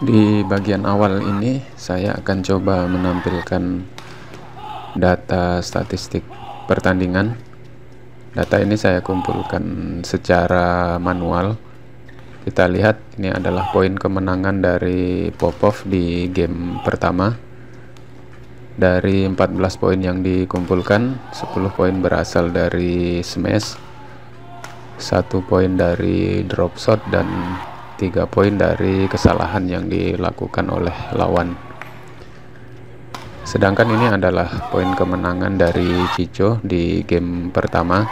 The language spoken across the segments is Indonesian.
Di bagian awal ini saya akan coba menampilkan data statistik pertandingan. Data ini saya kumpulkan secara manual. Kita lihat ini adalah poin kemenangan dari Popov di game pertama. Dari 14 poin yang dikumpulkan, 10 poin berasal dari smash, 1 poin dari drop shot, dan 3 poin dari kesalahan yang dilakukan oleh lawan. Sedangkan ini adalah poin kemenangan dari Cico di game pertama.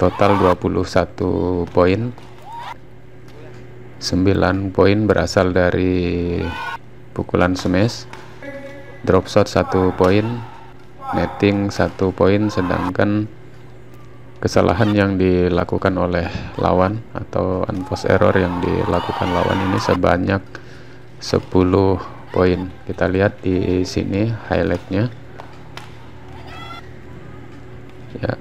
Total 21 poin. 9 poin berasal dari pukulan smash, drop shot 1 poin, netting 1 poin, sedangkan kesalahan yang dilakukan oleh lawan atau unforced error yang dilakukan lawan ini sebanyak 10 poin. Kita lihat di sini highlightnya ya.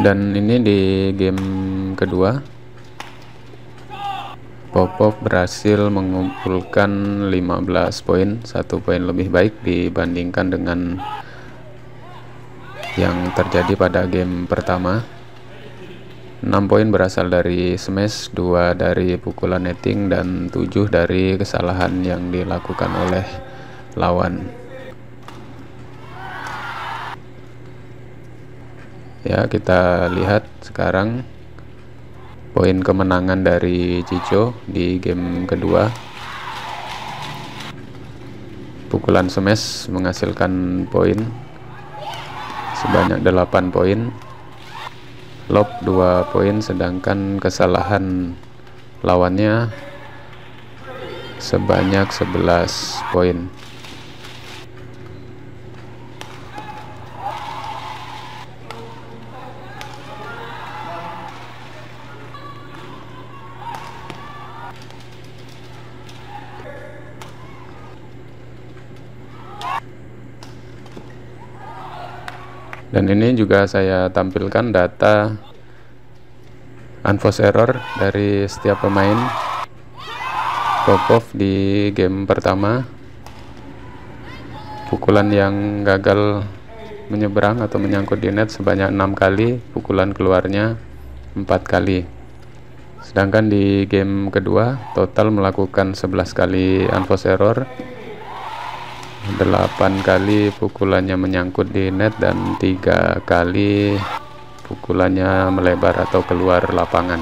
Dan ini di game kedua Popov berhasil mengumpulkan 15 poin, 1 poin lebih baik dibandingkan dengan yang terjadi pada game pertama. 6 poin berasal dari smash, 2 dari pukulan netting, dan 7 dari kesalahan yang dilakukan oleh lawan. Ya, kita lihat sekarang poin kemenangan dari Cico di game kedua. Pukulan smash menghasilkan poin sebanyak 8 poin, lob 2 poin, sedangkan kesalahan lawannya sebanyak 11 poin. Dan ini juga saya tampilkan data unforced error dari setiap pemain. Popov di game pertama, pukulan yang gagal menyeberang atau menyangkut di net sebanyak 6 kali, pukulan keluarnya 4 kali. Sedangkan di game kedua total melakukan 11 kali unforced error, 8 kali pukulannya menyangkut di net, dan 3 kali pukulannya melebar atau keluar lapangan.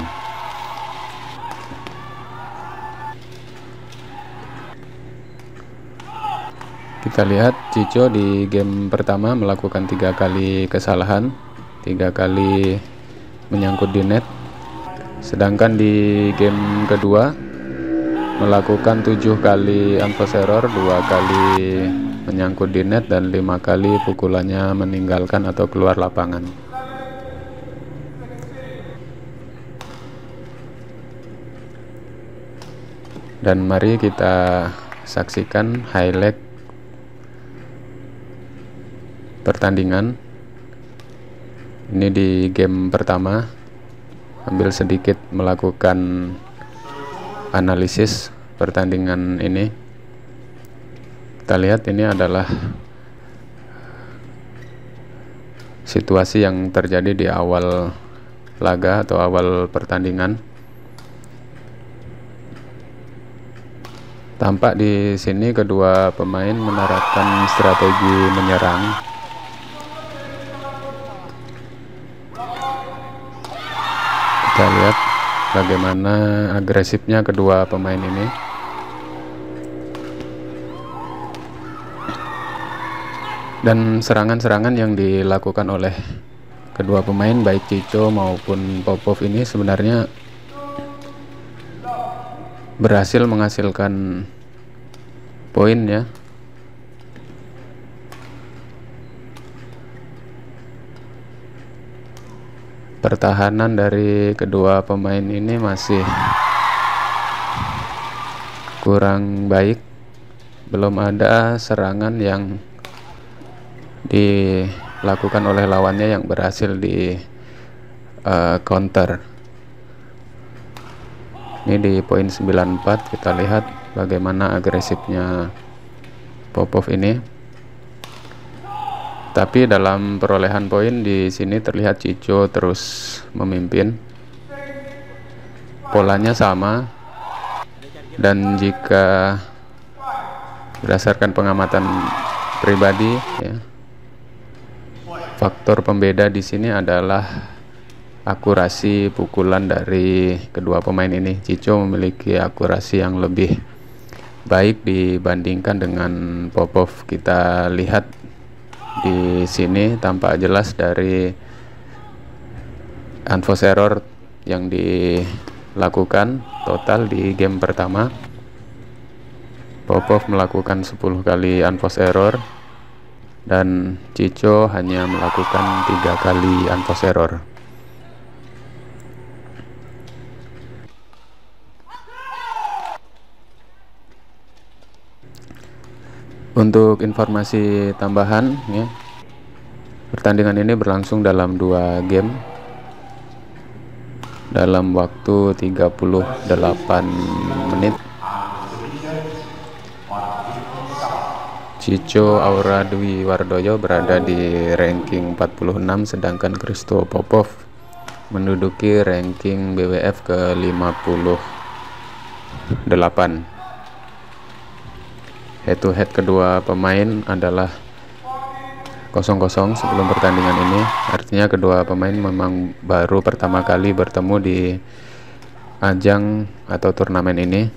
Kita lihat Cico di game pertama melakukan 3 kali kesalahan, 3 kali menyangkut di net. Sedangkan di game kedua melakukan 7 kali unforced error, 2 kali menyangkut di net, dan 5 kali pukulannya meninggalkan atau keluar lapangan. Dan mari kita saksikan highlight pertandingan. Ini di game pertama, ambil sedikit melakukan analisis pertandingan ini. Kita lihat ini adalah situasi yang terjadi di awal laga atau awal pertandingan. Tampak di sini kedua pemain menerapkan strategi menyerang. Kita lihat bagaimana agresifnya kedua pemain ini. Dan serangan-serangan yang dilakukan oleh kedua pemain baik Cico maupun Popov ini sebenarnya berhasil menghasilkan poin ya. Pertahanan dari kedua pemain ini masih kurang baik, belum ada serangan yang dilakukan oleh lawannya yang berhasil di counter. Ini di poin 94 kita lihat bagaimana agresifnya Popov ini. Tapi dalam perolehan poin di sini terlihat Chicho terus memimpin. Polanya sama, dan jika berdasarkan pengamatan pribadi ya, faktor pembeda di sini adalah akurasi pukulan dari kedua pemain ini. Chicho memiliki akurasi yang lebih baik dibandingkan dengan Popov. Kita lihat di sini tampak jelas dari unforced error yang dilakukan total di game pertama. Popov melakukan 10 kali unforced error dan Chicho hanya melakukan 3 kali unforced error. Untuk informasi tambahan ya, pertandingan ini berlangsung dalam 2 game dalam waktu 38 menit. Chicho Aura Dwi Wardoyo berada di ranking 46, sedangkan Christo Popov menduduki ranking BWF ke 58. Head to head kedua pemain adalah 0-0 sebelum pertandingan ini. Artinya kedua pemain memang baru pertama kali bertemu di ajang atau turnamen ini.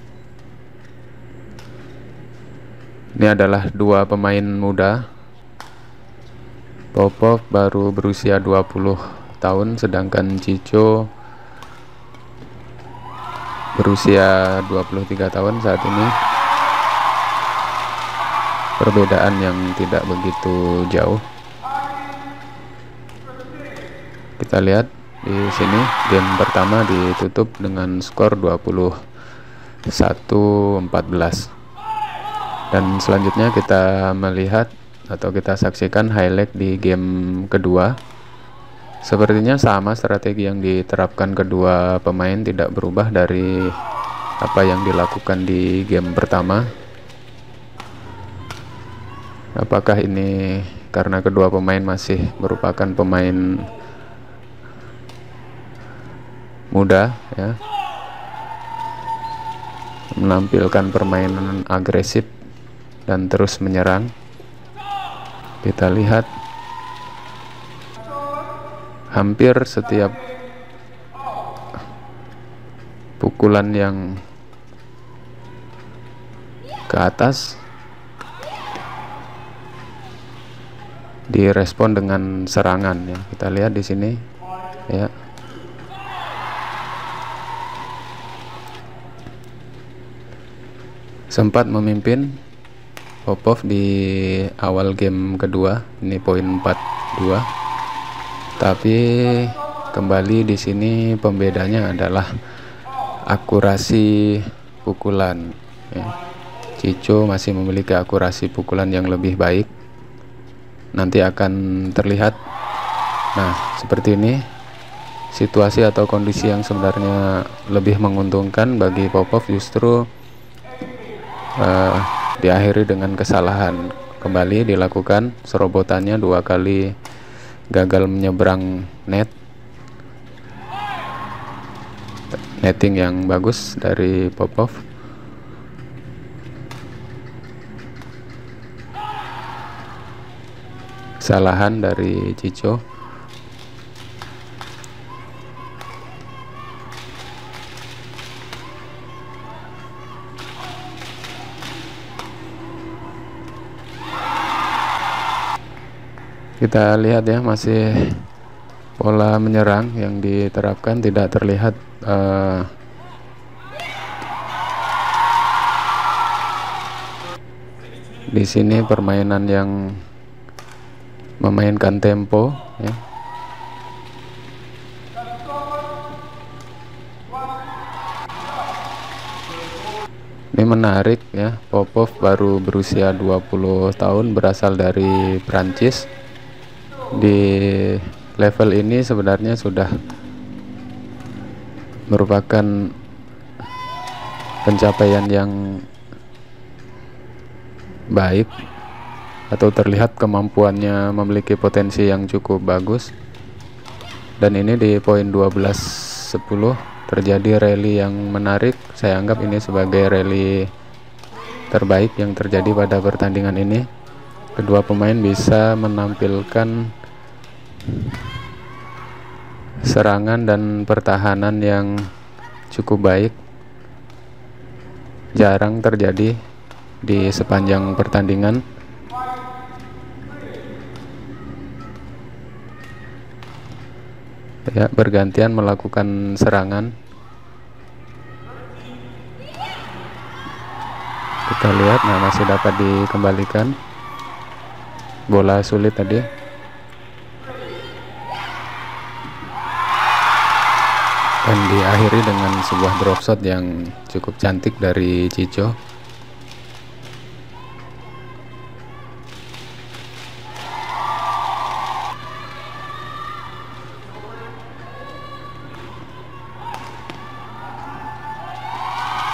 Ini adalah 2 pemain muda. Popov baru berusia 20 tahun, sedangkan Chicho berusia 23 tahun saat ini. Perbedaan yang tidak begitu jauh. Kita lihat di sini game pertama ditutup dengan skor 21-14. Dan selanjutnya kita melihat atau kita saksikan highlight di game kedua. Sepertinya sama strategi yang diterapkan kedua pemain, tidak berubah dari apa yang dilakukan di game pertama. Apakah ini karena kedua pemain masih merupakan pemain muda ya, menampilkan permainan agresif dan terus menyerang. Kita lihat hampir setiap pukulan yang ke atas direspon dengan serangan ya. Kita lihat di sini ya. Sempat memimpin Popov di awal game kedua, ini poin 42. Tapi kembali di sini pembedanya adalah akurasi pukulan ya. Chicho masih memiliki akurasi pukulan yang lebih baik. Nanti akan terlihat. Nah, seperti ini situasi atau kondisi yang sebenarnya lebih menguntungkan bagi Popov justru diakhiri dengan kesalahan. Kembali dilakukan serobotannya 2 kali gagal menyeberang net. Netting yang bagus dari Popov. Kesalahan dari Chicho. Kita lihat ya, masih pola menyerang yang diterapkan tidak terlihat di sini permainan yang memainkan tempo ya. Ini menarik ya, Popov baru berusia 20 tahun, berasal dari Prancis. Di level ini sebenarnya sudah merupakan pencapaian yang baik, atau terlihat kemampuannya memiliki potensi yang cukup bagus. Dan ini di poin 12.10 terjadi rally yang menarik. Saya anggap ini sebagai rally terbaik yang terjadi pada pertandingan ini. Kedua pemain bisa menampilkan serangan dan pertahanan yang cukup baik, jarang terjadi di sepanjang pertandingan. Ya, bergantian melakukan serangan. Kita lihat, nah masih dapat dikembalikan. Bola sulit tadi. Dan diakhiri dengan sebuah drop shot yang cukup cantik dari Cico.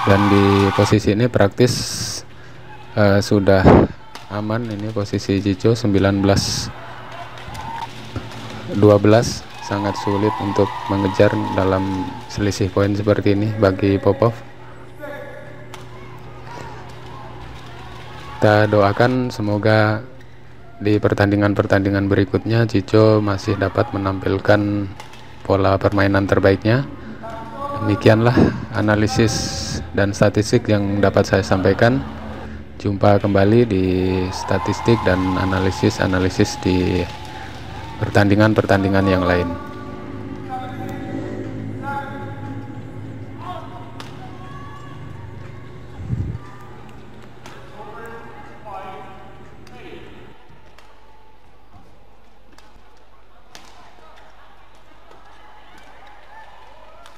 Dan di posisi ini praktis sudah aman. Ini posisi Cico 19-12, sangat sulit untuk mengejar dalam selisih poin seperti ini bagi Popov. Kita doakan semoga di pertandingan-pertandingan berikutnya Cico masih dapat menampilkan pola permainan terbaiknya. Demikianlah analisis dan statistik yang dapat saya sampaikan. Jumpa kembali di statistik dan analisis di pertandingan-pertandingan yang lain.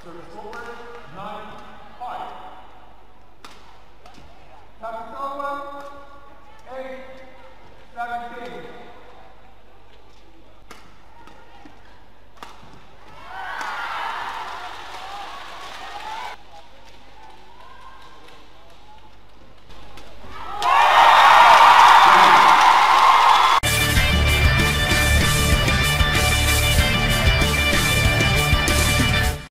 Service forward, 9.